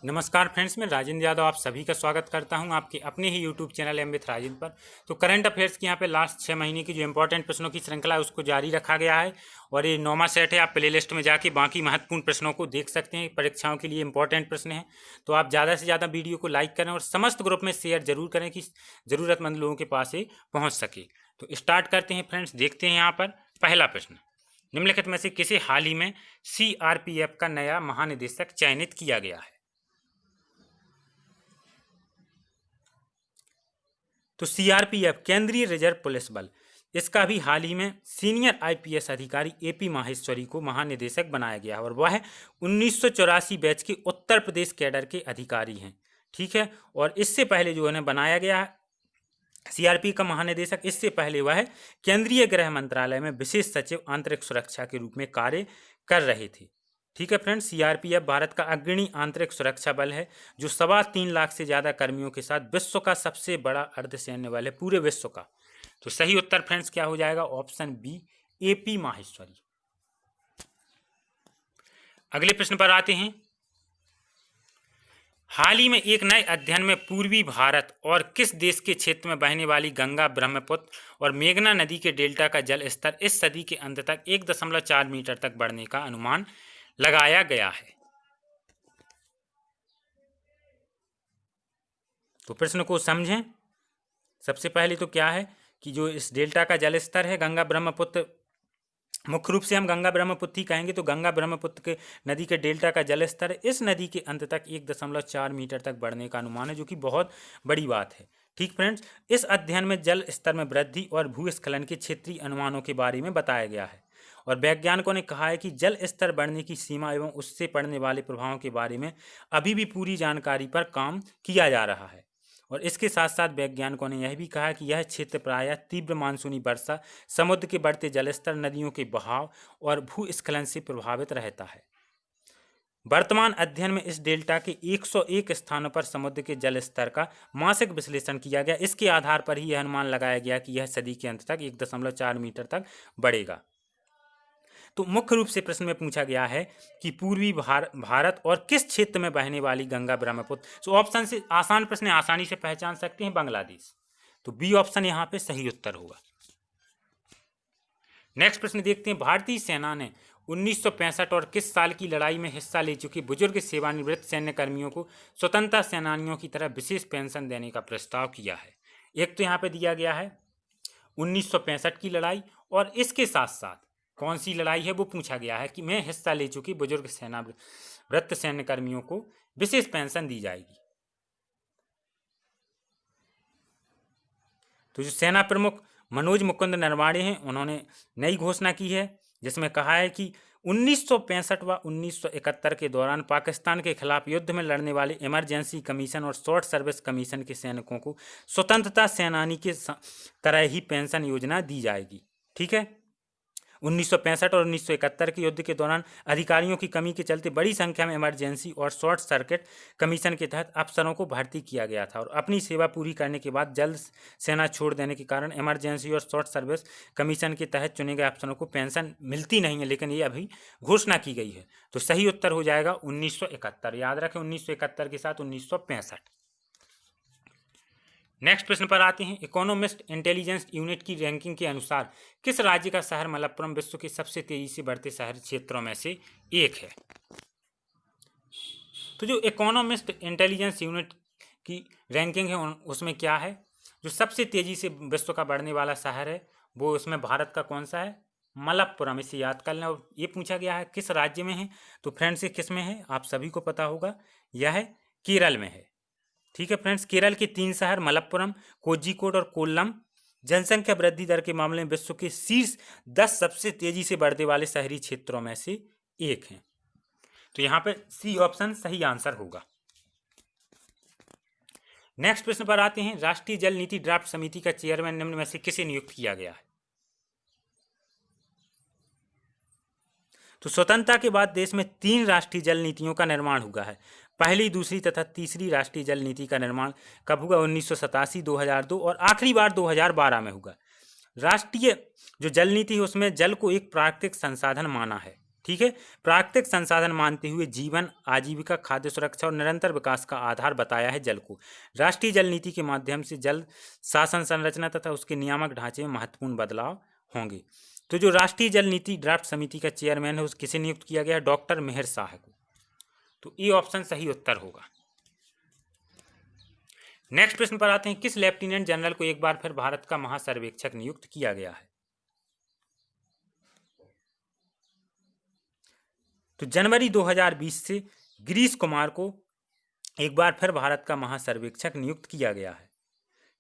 नमस्कार फ्रेंड्स, मैं राजेंद्र यादव आप सभी का स्वागत करता हूं आपके अपने ही YouTube channel M with Rajendra पर। तो करंट अफेयर्स की यहाँ पे लास्ट 6 महीने की जो इंपॉर्टेंट प्रश्नों की श्रृंखला है उसको जारी रखा गया है और ये 9वां सेट है। आप प्ले लिस्ट में जाके बाकी महत्वपूर्ण प्रश्नों को देख सकते हैं। परीक्षाओं के लिए इंपॉर्टेंट प्रश्न हैं, तो आप ज़्यादा से ज़्यादा वीडियो को लाइक करें और समस्त ग्रुप में शेयर जरूर करें कि ज़रूरतमंद लोगों के पास ये पहुँच सके। तो स्टार्ट करते हैं फ्रेंड्स। देखते हैं यहाँ पर पहला प्रश्न, निम्नलिखित में से किसे हाल ही में CRPF का नया महानिदेशक चयनित किया गया है? तो CRPF केंद्रीय रिजर्व पुलिस बल, इसका भी हाल ही में सीनियर IPS अधिकारी AP माहेश्वरी को महानिदेशक बनाया गया है और वह 1984 बैच के उत्तर प्रदेश कैडर के अधिकारी हैं। ठीक है, और इससे पहले जो उन्हें बनाया गया है CRP का महानिदेशक, इससे पहले वह केंद्रीय गृह मंत्रालय में विशेष सचिव आंतरिक सुरक्षा के रूप में कार्य कर रहे थे। ठीक है फ्रेंड्स, CRPF भारत का अग्रणी आंतरिक सुरक्षा बल है जो 3.25 लाख से ज़्यादा कर्मियों के साथ विश्व का सबसे बड़ा अर्धसैन्य बल है, पूरे विश्व का। तो सही उत्तर फ्रेंड्स क्या हो जाएगा? Option B, AP Maheshwari. अगले प्रश्न पर आते हैं। हाल ही में एक नए अध्ययन में पूर्वी भारत और किस देश के क्षेत्र में बहने वाली गंगा, ब्रह्मपुत्र और मेघना नदी के डेल्टा का जल स्तर इस सदी के अंत तक 1.4 मीटर तक बढ़ने का अनुमान लगाया गया है? तो प्रश्न को समझें। सबसे पहले तो क्या है कि जो इस डेल्टा का जल स्तर है गंगा ब्रह्मपुत्र, मुख्य रूप से हम गंगा ब्रह्मपुत्र ही कहेंगे, तो गंगा ब्रह्मपुत्र के नदी के डेल्टा का जल स्तर इस नदी के अंत तक 1.4 मीटर तक बढ़ने का अनुमान है, जो कि बहुत बड़ी बात है। ठीक फ्रेंड्स, इस अध्ययन में जल स्तर में वृद्धि और भूस्खलन के क्षेत्रीय अनुमानों के बारे में बताया गया है और वैज्ञानिकों ने कहा है कि जल स्तर बढ़ने की सीमा एवं उससे पड़ने वाले प्रभावों के बारे में अभी भी पूरी जानकारी पर काम किया जा रहा है। और इसके साथ साथ वैज्ञानिकों ने यह भी कहा कि यह क्षेत्र प्रायः तीव्र मानसूनी वर्षा, समुद्र के बढ़ते जलस्तर, नदियों के बहाव और भूस्खलन से प्रभावित रहता है। वर्तमान अध्ययन में इस डेल्टा के 101 स्थानों पर समुद्र के जल स्तर का मासिक विश्लेषण किया गया। इसके आधार पर ही यह अनुमान लगाया गया कि यह सदी के अंत तक 1.4 मीटर तक बढ़ेगा। तो मुख्य रूप से प्रश्न में पूछा गया है कि पूर्वी भारत और किस क्षेत्र में बहने वाली गंगा ब्रह्मपुत्र। तो ऑप्शन से आसान प्रश्न आसानी से पहचान सकते हैं, बांग्लादेश। तो बी ऑप्शन यहाँ पे सही उत्तर होगा। नेक्स्ट प्रश्न देखते हैं। भारतीय सेना ने 1965 और किस साल की लड़ाई में हिस्सा ले चुके बुजुर्ग सेवानिवृत्त सैन्य कर्मियों को स्वतंत्रता सेनानियों की तरह विशेष पेंशन देने का प्रस्ताव किया है? एक तो यहाँ पे दिया गया है 1965 की लड़ाई, और इसके साथ साथ कौन सी लड़ाई है वो पूछा गया है कि मैं हिस्सा ले चुकी बुजुर्ग सेनानिवृत्त सैन्य कर्मियों को विशेष पेंशन दी जाएगी। तो जो सेना प्रमुख मनोज मुकुंद नरवाणे हैं, उन्होंने नई घोषणा की है जिसमें कहा है कि 1965 व 1971 के दौरान पाकिस्तान के खिलाफ युद्ध में लड़ने वाले इमरजेंसी कमीशन और शॉर्ट सर्विस कमीशन के सैनिकों को स्वतंत्रता सेनानी के तरह ही पेंशन योजना दी जाएगी। ठीक है, 1965 और 1971 के युद्ध के दौरान अधिकारियों की कमी के चलते बड़ी संख्या में इमरजेंसी और शॉर्ट सर्किट कमीशन के तहत अफसरों को भर्ती किया गया था और अपनी सेवा पूरी करने के बाद जल्द सेना छोड़ देने के कारण इमरजेंसी और शॉर्ट सर्विस कमीशन के तहत चुने गए अफसरों को पेंशन मिलती नहीं है, लेकिन ये अभी घोषणा की गई है। तो सही उत्तर हो जाएगा 1971। याद रखें, 1971 के साथ 1965। नेक्स्ट प्रश्न पर आते हैं। इकोनॉमिस्ट इंटेलिजेंस यूनिट की रैंकिंग के अनुसार किस राज्य का शहर मलप्पुरम विश्व के सबसे तेजी से बढ़ते शहरी क्षेत्रों में से एक है? तो जो इकोनॉमिस्ट इंटेलिजेंस यूनिट की रैंकिंग है उसमें क्या है, जो सबसे तेजी से विश्व का बढ़ने वाला शहर है वो उसमें भारत का कौन सा है? मलप्पुरम। इसे याद कर लें। और ये पूछा गया है किस राज्य में है, तो फ्रेंड्स ये किस में है आप सभी को पता होगा, यह केरल में है। ठीक है फ्रेंड्स, केरल के 3 शहर मलप्पुरम, कोझिकोड और कोल्लम जनसंख्या वृद्धि दर के मामले में विश्व के शीर्ष 10 सबसे तेजी से बढ़ने वाले शहरी क्षेत्रों में से एक हैं। तो यहाँ पे सी ऑप्शन सही आंसर होगा। नेक्स्ट प्रश्न पर आते हैं। राष्ट्रीय जल नीति ड्राफ्ट समिति का चेयरमैन निम्न में से किसे नियुक्त किया गया है? तो स्वतंत्रता के बाद देश में 3 राष्ट्रीय जल नीतियों का निर्माण हुआ है। पहली, दूसरी तथा तीसरी राष्ट्रीय जल नीति का निर्माण कब हुआ? 1987, 2002 और आखिरी बार 2012 में हुआ। राष्ट्रीय जो जल नीति है उसमें जल को एक प्राकृतिक संसाधन माना है। ठीक है। प्राकृतिक संसाधन मानते हुए जीवन, आजीविका, खाद्य सुरक्षा और निरंतर विकास का आधार बताया है जल को। राष्ट्रीय जल नीति के माध्यम से जल शासन संरचना तथा उसके नियामक ढांचे में महत्वपूर्ण बदलाव होंगे। तो जो राष्ट्रीय जल नीति ड्राफ्ट समिति का चेयरमैन है उस किसे नियुक्त किया गया? डॉक्टर मेहर शाह को। तो ये ऑप्शन सही उत्तर होगा। नेक्स्ट प्रश्न पर आते हैं, किस लेफ्टिनेंट जनरल को एक बार फिर भारत का महासर्वेक्षक नियुक्त किया गया है? तो जनवरी 2020 से गिरीश कुमार को एक बार फिर भारत का महासर्वेक्षक नियुक्त किया गया है।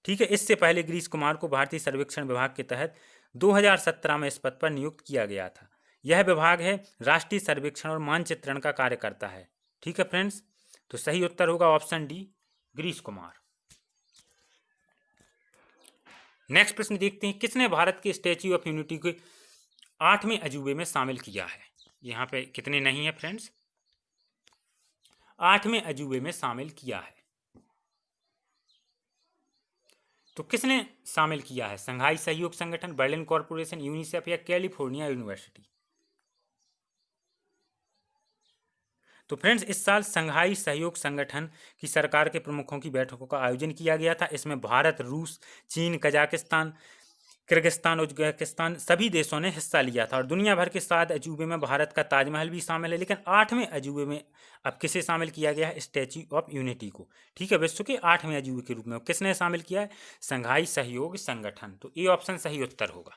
ठीक है। इससे पहले गिरीश कुमार को भारतीय सर्वेक्षण विभाग के तहत 2017 में इस पद पर नियुक्त किया गया था। यह विभाग है राष्ट्रीय सर्वेक्षण और मानचित्रण का कार्य करता है। ठीक है फ्रेंड्स, तो सही उत्तर होगा option D, Girish Kumar. Next प्रश्न देखते हैं, किसने भारत के स्टैच्यू ऑफ यूनिटी को 8वें अजूबे में शामिल किया है? यहाँ पे कितने नहीं है फ्रेंड्स? 8वें अजूबे में शामिल किया है। तो किसने शामिल किया है? संघाई सहयोग संगठन, बर्लिन कॉरपोरेशन, यूनिसेफ या कैलिफोर्निया यूनिवर्सिटी? तो फ्रेंड्स, इस साल संघाई सहयोग संगठन की सरकार के प्रमुखों की बैठकों का आयोजन किया गया था। इसमें भारत, रूस, चीन, कजाकिस्तान, किर्गिस्तान, उज्बेकिस्तान सभी देशों ने हिस्सा लिया था। और दुनिया भर के 7 अजूबे में भारत का ताजमहल भी शामिल है। लेकिन 8वें अजूबे में अब किसे शामिल किया गया है? स्टैच्यू ऑफ यूनिटी को। ठीक है, विश्व के 8वें अजूबे के रूप में किसने शामिल किया है? संघाई सहयोग संगठन। तो ये ऑप्शन सही उत्तर होगा।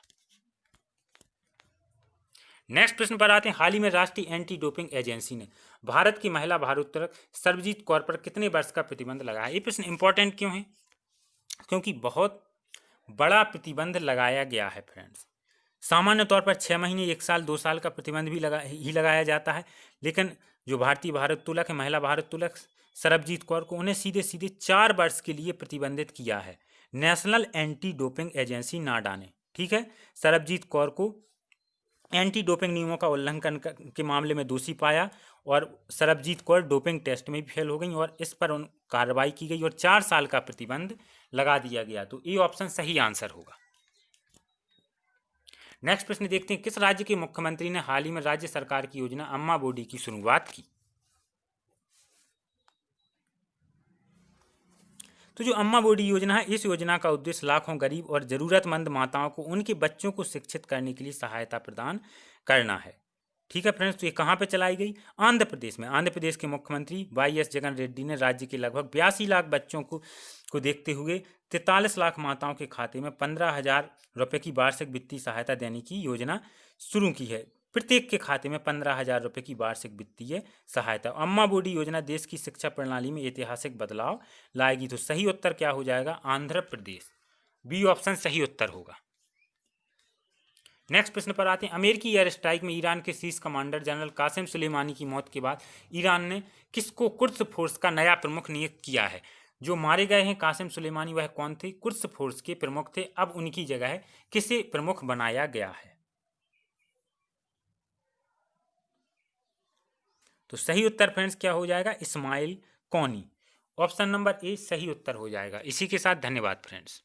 नेक्स्ट प्रश्न पर आते हैं, हाल ही में राष्ट्रीय एंटी डोपिंग एजेंसी ने भारत की महिला भारोत्तोलक सर्वजीत कौर पर कितने वर्ष का प्रतिबंध लगाया? ये प्रश्न इंपॉर्टेंट क्यों है? क्योंकि बहुत बड़ा प्रतिबंध लगाया गया है फ्रेंड्स। सामान्य तौर पर 6 महीने, 1 साल, 2 साल का प्रतिबंध भी लगाया जाता है। लेकिन जो भारतीय भारोत्तोलक है, महिला भारोत्तोलक सरबजीत कौर को, उन्हें सीधे सीधे 4 वर्ष के लिए प्रतिबंधित किया है नेशनल एंटी डोपिंग एजेंसी नाडा ने। ठीक है, सरबजीत कौर को एंटी डोपिंग नियमों का उल्लंघन के मामले में दोषी पाया और सरबजीत कौर डोपिंग टेस्ट में भी फेल हो गई और इस पर कार्रवाई की गई और 4 साल का प्रतिबंध लगा दिया गया। तो ये ऑप्शन सही आंसर होगा। नेक्स्ट प्रश्न देखते हैं, किस राज्य के मुख्यमंत्री ने हाल ही में राज्य सरकार की योजना अम्मा बोडी की शुरुआत की? तो जो अम्मा बोडी योजना है, इस योजना का उद्देश्य लाखों गरीब और जरूरतमंद माताओं को उनके बच्चों को शिक्षित करने के लिए सहायता प्रदान करना है। ठीक है फ्रेंड्स, तो ये कहाँ पे चलाई गई? आंध्र प्रदेश में। आंध्र प्रदेश के मुख्यमंत्री वाई.एस. जगन रेड्डी ने राज्य के लगभग 82 लाख बच्चों को देखते हुए 43 लाख माताओं के खाते में 15,000 रुपये की वार्षिक वित्तीय सहायता देने की योजना शुरू की है। प्रत्येक के खाते में 15,000 रुपये की वार्षिक वित्तीय सहायता। अम्मा बोडी योजना देश की शिक्षा प्रणाली में ऐतिहासिक बदलाव लाएगी। तो सही उत्तर क्या हो जाएगा? आंध्र प्रदेश। बी ऑप्शन सही उत्तर होगा। नेक्स्ट प्रश्न पर आते हैं, अमेरिकी एयर स्ट्राइक में ईरान के शीर्ष कमांडर जनरल कासिम सुलेमानी की मौत के बाद ईरान ने किसको कुद्स फोर्स का नया प्रमुख नियुक्त किया है? जो मारे गए हैं कासिम सुलेमानी, वह कौन थे? कुद्स फोर्स के प्रमुख थे। अब उनकी जगह किसे प्रमुख बनाया गया है? तो सही उत्तर फ्रेंड्स क्या हो जाएगा? इस्माइल कौनी। ऑप्शन नंबर ए सही उत्तर हो जाएगा। इसी के साथ धन्यवाद फ्रेंड्स।